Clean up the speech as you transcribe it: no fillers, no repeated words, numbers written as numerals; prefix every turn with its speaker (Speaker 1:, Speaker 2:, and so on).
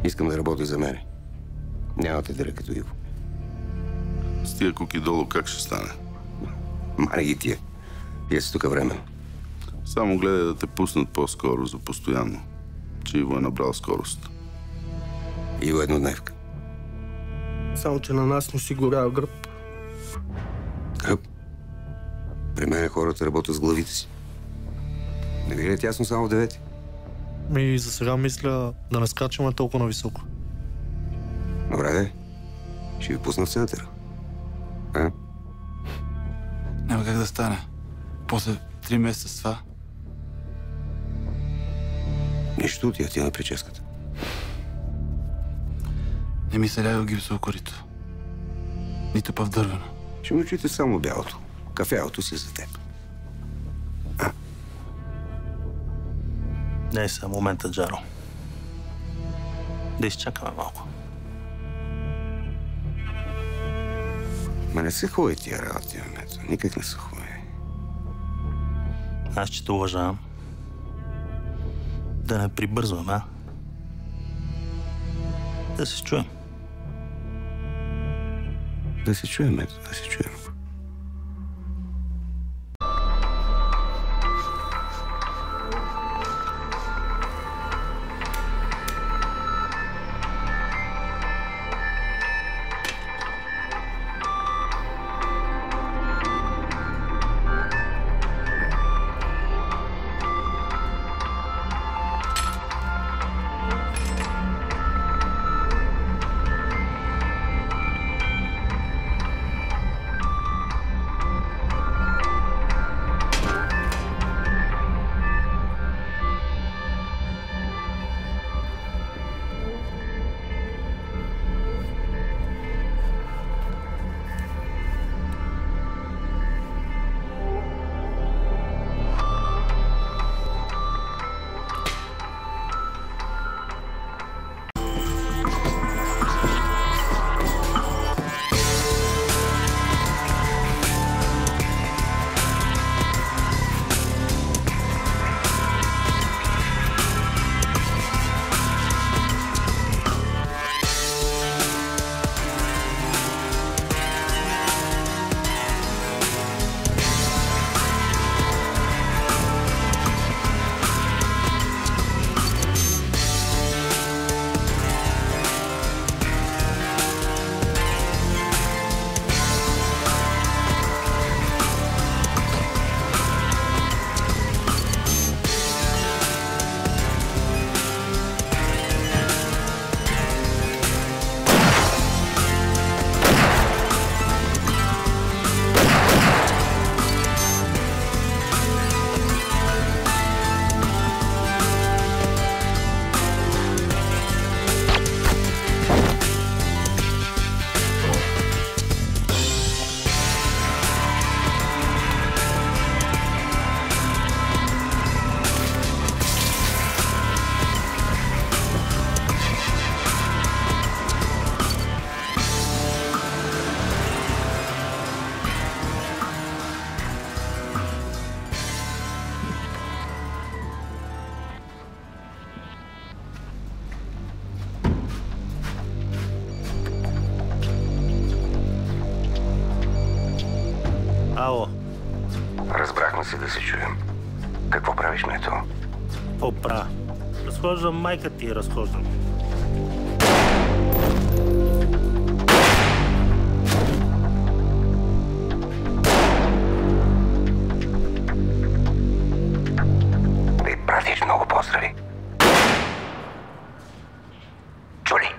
Speaker 1: Искам да работя за мене. Нямате дъра като Иво.
Speaker 2: С тия куки долу как ще стане?
Speaker 1: Мани ги тия. Тия си тук временно.
Speaker 2: Само гледай да те пуснат по-скоро за постоянно. Че Иво е набрал скорост.
Speaker 1: Иво е еднодневка.
Speaker 3: Само, че на нас не си горява гръб.
Speaker 1: Гръб? При мен хората работят с главите си. Не ви ли е тясно само в 9?
Speaker 4: За сега мисля да не скачаме толкова нависоко.
Speaker 1: Добре, де. Ще ви пусна в центъра. А?
Speaker 5: Няма как да стане. После 3 месеца с това.
Speaker 1: Нищо от тя на прическата.
Speaker 5: Не ми се ляга гипсово корито. Нито пък дървено.
Speaker 1: Ще му чуете само бялото. Кафялото си за теб.
Speaker 6: Не са момента, Джаро. Да изчакаме малко.
Speaker 1: Ма не са хубави тия работи, Мето. Никак не са хубави.
Speaker 6: Аз ще те уважавам. Да не прибързваме, а? Да се чуем.
Speaker 1: Да се чуем, Мето, да се чуем.
Speaker 6: Ало.
Speaker 1: Разбрахме се да се чуем. Какво правиш, Мето?
Speaker 6: Какво правя? Разхождам майка ти и разхождам.
Speaker 1: Да й пратиш много поздрави. Чули?